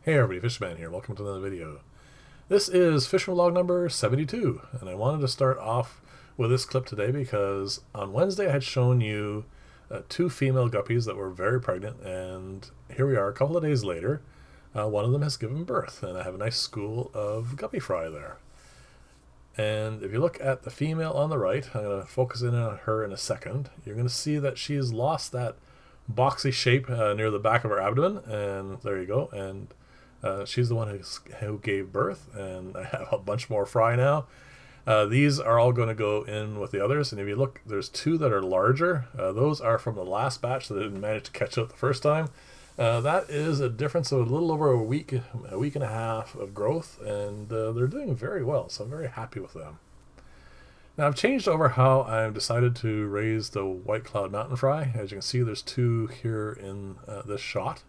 Hey everybody, Fishman here. Welcome to another video. This is Fishman Log number 72, and I wanted to start off with this clip today because on Wednesday I had shown you two female guppies that were very pregnant, and here we are a couple of days later. One of them has given birth, and I have a nice school of guppy fry there. And if you look at the female on the right, I'm going to focus in on her in a second. You're going to see that she's lost that boxy shape near the back of her abdomen, and there you go. And she's the one who gave birth, and I have a bunch more fry now. These are all going to go in with the others, and if you look, there's two that are larger. Those are from the last batch that didn't manage to catch out the first time. That is a difference of a little over a week and a half of growth, and they're doing very well, so I'm very happy with them. Now I've changed over how I've decided to raise the White Cloud Mountain Fry. As you can see, there's two here in this shot.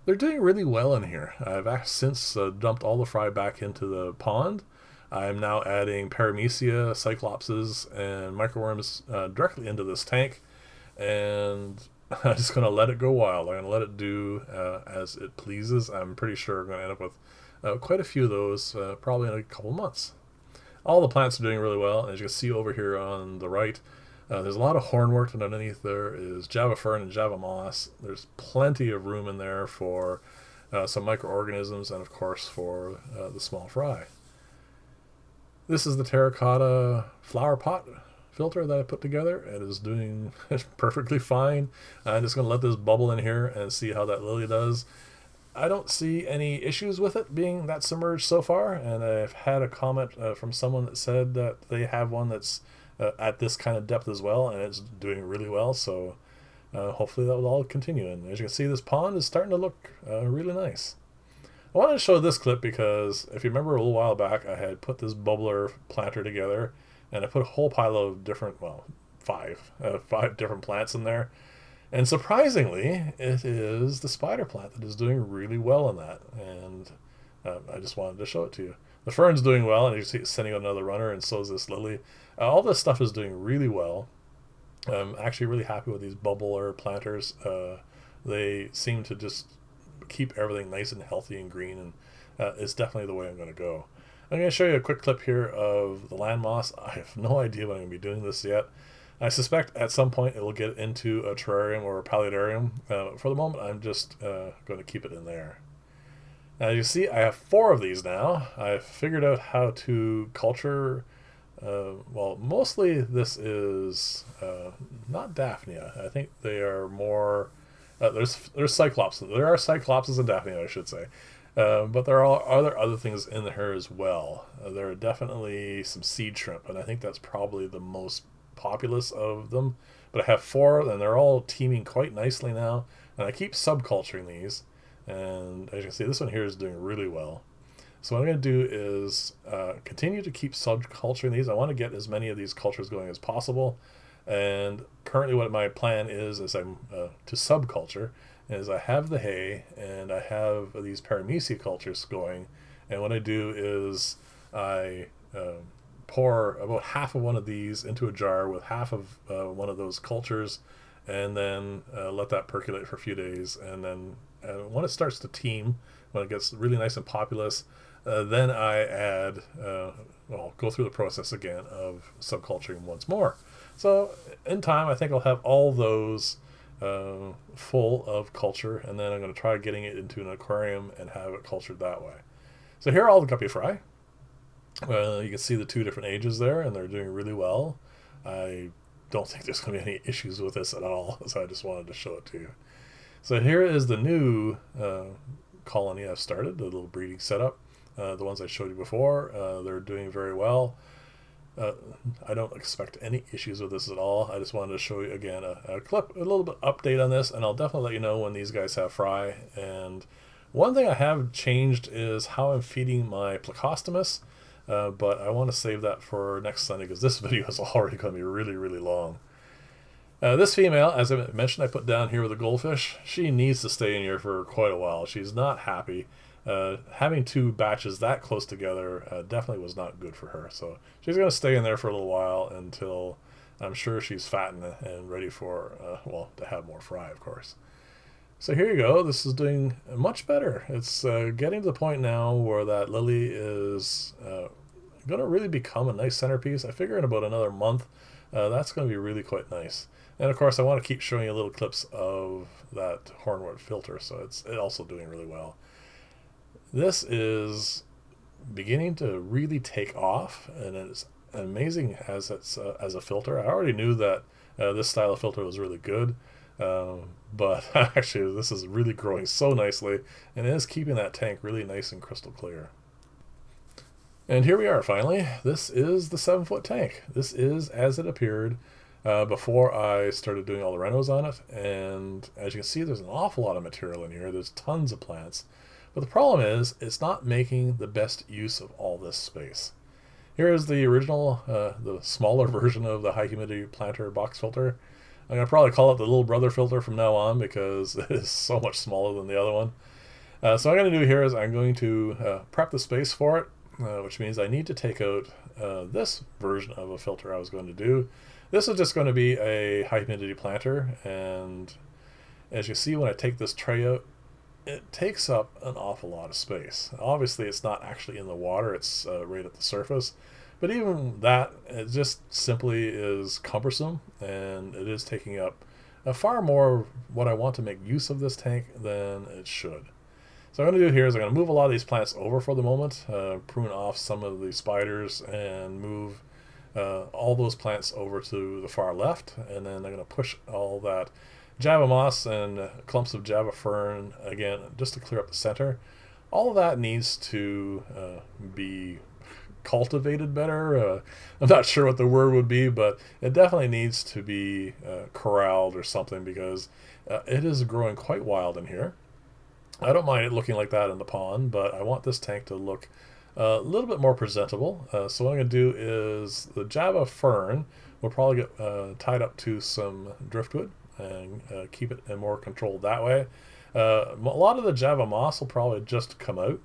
They're doing really well in here. I've since dumped all the fry back into the pond. I'm now adding paramecia, cyclopses, and microworms directly into this tank, and I'm just going to let it go wild. I'm going to let it do as it pleases. I'm pretty sure I'm going to end up with quite a few of those probably in a couple months. All the plants are doing really well, and as you can see over here on the right, there's a lot of hornwort, and underneath there is Java fern and Java moss. There's plenty of room in there for some microorganisms and, of course, for the small fry. This is the terracotta flower pot filter that I put together. It is doing perfectly fine. I'm just going to let this bubble in here and see how that lily does. I don't see any issues with it being that submerged so far, and I've had a comment from someone that said that they have one that's at this kind of depth as well, and it's doing really well, so hopefully that will all continue. And as you can see, this pond is starting to look really nice. I wanted to show this clip because if you remember a little while back, I had put this bubbler planter together, and I put a whole pile of different, well, five different plants in there. And surprisingly, it is the spider plant that is doing really well in that, and I just wanted to show it to you. The fern's doing well, and you see it's sending out another runner, and so is this lily. All this stuff is doing really well. I'm actually really happy with these bubbler planters. They seem to just keep everything nice and healthy and green, and it's definitely the way I'm going to go. I'm going to show you a quick clip here of the land moss. I have no idea when I'm going to be doing this yet. I suspect at some point it will get into a terrarium or a paludarium. For the moment, I'm just going to keep it in there. Now you see I have 4 of these now. I've figured out how to culture, well, mostly this is not Daphnia. I think they are more, there's Cyclops. There are Cyclopses and Daphnia, I should say. But there are other things in here as well. There are definitely some seed shrimp, and I think that's probably the most populous of them. But I have 4, and they're all teeming quite nicely now, and I keep subculturing these, and as you can see, this one here is doing really well. So what I'm going to do is continue to keep subculturing these. I want to get as many of these cultures going as possible, and currently what my plan is I'm to subculture is I have the hay and I have these paramecia cultures going, and what I do is I pour about half of one of these into a jar with half of one of those cultures, and then let that percolate for a few days, and then when it starts to teem, when it gets really nice and populous, then I add, well, go through the process again of subculturing once more. So in time, I think I'll have all those full of culture, and then I'm going to try getting it into an aquarium and have it cultured that way. So here are all the guppy fry. You can see the 2 different ages there, and they're doing really well. I don't think there's going to be any issues with this at all, so I just wanted to show it to you. So here is the new colony I've started, the little breeding setup. The ones I showed you before, they're doing very well. I don't expect any issues with this at all. I just wanted to show you again a clip, a little bit update on this, and I'll definitely let you know when these guys have fry. And one thing I have changed is how I'm feeding my Plecostomus, but I want to save that for next Sunday because this video is already going to be really, really long. This female, as I mentioned, I put down here with the goldfish. She needs to stay in here for quite a while. She's not happy. Having 2 batches that close together definitely was not good for her. So she's going to stay in there for a little while until I'm sure she's fat and ready for, well, to have more fry, of course. So here you go. This is doing much better. It's getting to the point now where that lily is going to really become a nice centerpiece. I figure in about another month, that's going to be really quite nice. And of course, I want to keep showing you little clips of that hornwort filter, so it's also doing really well. This is beginning to really take off, and it's amazing as as a filter. I already knew that this style of filter was really good, but actually this is really growing so nicely, and it is keeping that tank really nice and crystal clear. And here we are finally. This is the 7-foot tank. This is as it appeared before I started doing all the renos on it, and as you can see, there's an awful lot of material in here. There's tons of plants, but the problem is it's not making the best use of all this space. Here is the original, the smaller version of the high humidity planter box filter. I'm going to probably call it the little brother filter from now on because it is so much smaller than the other one. So what I'm going to do here is I'm going to prep the space for it, which means I need to take out this version of a filter I was going to do. This is just going to be a high humidity planter, and as you see when I take this tray out, it takes up an awful lot of space. Obviously it's not actually in the water, it's right at the surface, but even that, it just simply is cumbersome, and it is taking up far more of what I want to make use of this tank than it should. So what I'm going to do here is I'm going to move a lot of these plants over for the moment, prune off some of the spiders and move all those plants over to the far left, and then I'm going to push all that Java moss and clumps of Java fern again just to clear up the center. All of that needs to be cultivated better. I'm not sure what the word would be, but it definitely needs to be corralled or something, because it is growing quite wild in here. I don't mind it looking like that in the pond, but I want this tank to look a little bit more presentable. So what I'm going to do is the Java fern will probably get tied up to some driftwood and keep it in more control that way. A lot of the Java moss will probably just come out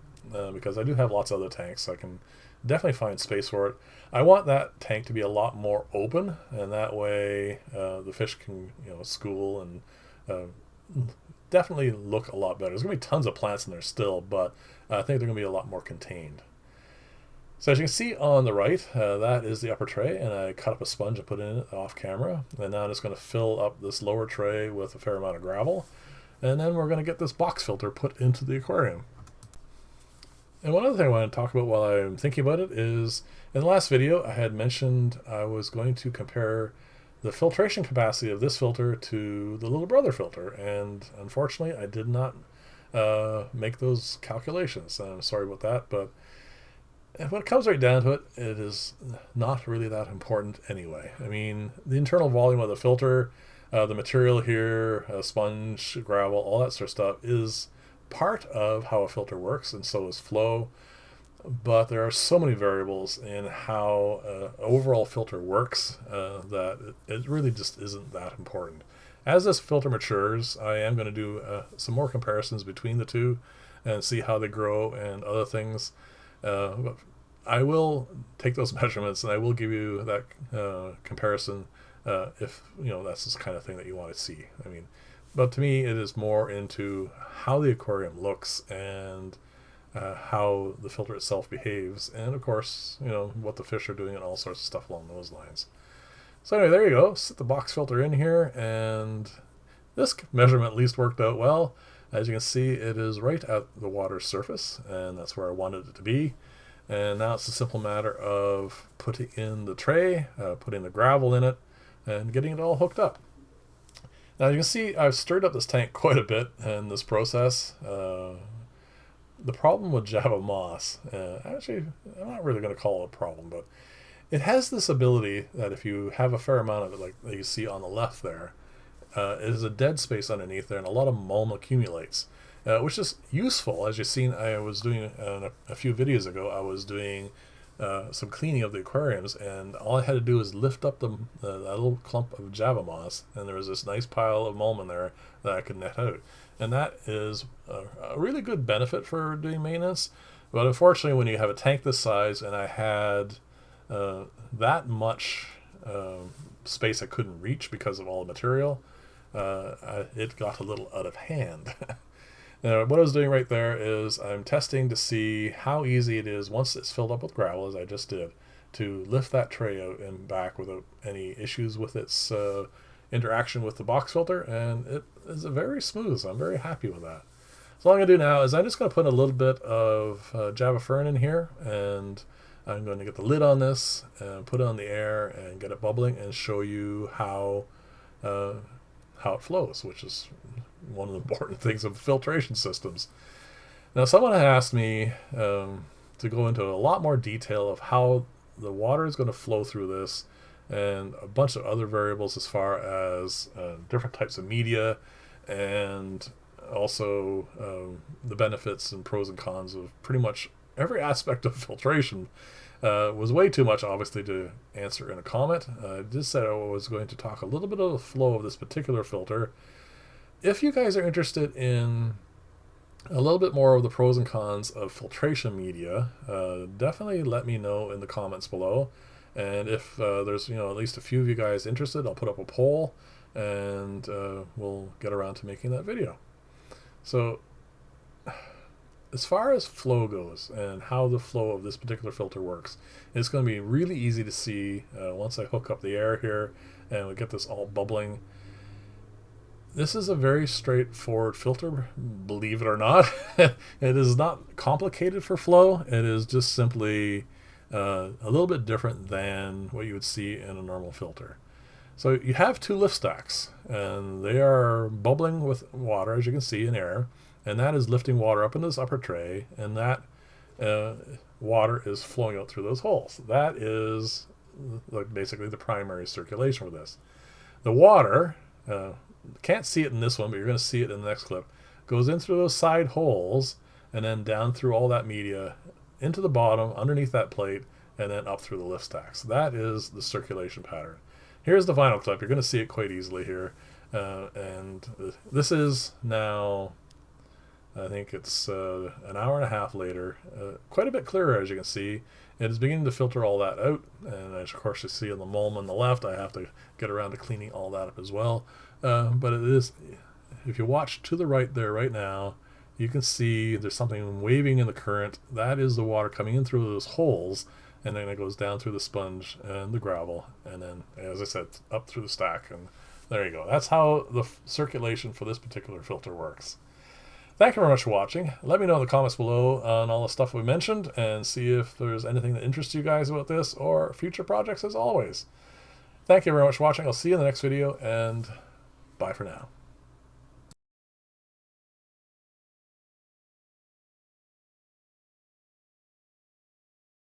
because I do have lots of other tanks, so I can definitely find space for it. I want that tank to be a lot more open, and that way the fish can school and definitely look a lot better. There's going to be tons of plants in there still, but I think they're going to be a lot more contained. So as you can see on the right, that is the upper tray, and I cut up a sponge and put it in it off camera. And now I'm just going to fill up this lower tray with a fair amount of gravel, and then we're going to get this box filter put into the aquarium. And one other thing I want to talk about while I'm thinking about it is, in the last video I had mentioned I was going to compare the filtration capacity of this filter to the little brother filter, and unfortunately I did not make those calculations. I'm sorry about that, but when it comes right down to it, it is not really that important anyway. I mean, the internal volume of the filter, the material here, sponge, gravel, all that sort of stuff is part of how a filter works, and so is flow. But there are so many variables in how overall filter works that it really just isn't that important. As this filter matures, I am going to do some more comparisons between the two and see how they grow and other things. But I will take those measurements and I will give you that comparison if that's the kind of thing that you want to see. I mean, but to me it is more into how the aquarium looks and how the filter itself behaves, and of course what the fish are doing and all sorts of stuff along those lines. So anyway, there you go. Set the box filter in here, and this measurement at least worked out well. As you can see, it is right at the water's surface, and that's where I wanted it to be. And now it's a simple matter of putting in the tray, putting the gravel in it, and getting it all hooked up. Now you can see I've stirred up this tank quite a bit in this process. The problem with Java moss, actually I'm not really going to call it a problem, but it has this ability that if you have a fair amount of it, like you see on the left there, it is a dead space underneath there, and a lot of mulm accumulates, which is useful. As you've seen, I was doing a few videos ago, I was doing some cleaning of the aquariums, and all I had to do was lift up that little clump of Java moss, and there was this nice pile of mulm in there that I could net out. And that is a really good benefit for doing maintenance. But unfortunately, when you have a tank this size, and I had that much space I couldn't reach because of all the material, it got a little out of hand. Now, what I was doing right there is I'm testing to see how easy it is once it's filled up with gravel, as I just did, to lift that tray out and back without any issues with its interaction with the box filter, and it is very smooth, so I'm very happy with that. So what I'm going to do now is I'm just going to put a little bit of Java Fern in here, and I'm going to get the lid on this and put it on the air and get it bubbling and show you how it flows, which is one of the important things of filtration systems. Now, someone asked me to go into a lot more detail of how the water is going to flow through this and a bunch of other variables as far as different types of media, and also the benefits and pros and cons of pretty much every aspect of filtration. Was way too much, obviously, to answer in a comment. I just said I was going to talk a little bit of the flow of this particular filter. If you guys are interested in a little bit more of the pros and cons of filtration media, definitely let me know in the comments below. And if there's at least a few of you guys interested, I'll put up a poll, and we'll get around to making that video. So as far as flow goes and how the flow of this particular filter works, it's going to be really easy to see once I hook up the air here and we get this all bubbling. This is a very straightforward filter, believe it or not. It is not complicated for flow. It is just simply a little bit different than what you would see in a normal filter. So you have two lift stacks, and they are bubbling with water, as you can see, in air, and that is lifting water up into this upper tray, and that water is flowing out through those holes. That is basically the primary circulation for this. The water, can't see it in this one, but you're going to see it in the next clip, goes in through those side holes and then down through all that media into the bottom, underneath that plate, and then up through the lift stacks. That is the circulation pattern. Here's the final clip. You're going to see it quite easily here. And this is now, I think it's an hour and a half later, quite a bit clearer, as you can see. It is beginning to filter all that out, and as of course you see in the mulm on the left, I have to get around to cleaning all that up as well. But it is, if you watch to the right there right now, you can see there's something waving in the current. That is the water coming in through those holes, and then it goes down through the sponge and the gravel, and then, as I said, up through the stack, and there you go. That's how the circulation for this particular filter works. Thank you very much for watching. Let me know in the comments below on all the stuff we mentioned, and see if there's anything that interests you guys about this or future projects, as always. Thank you very much for watching. I'll see you in the next video, and bye for now.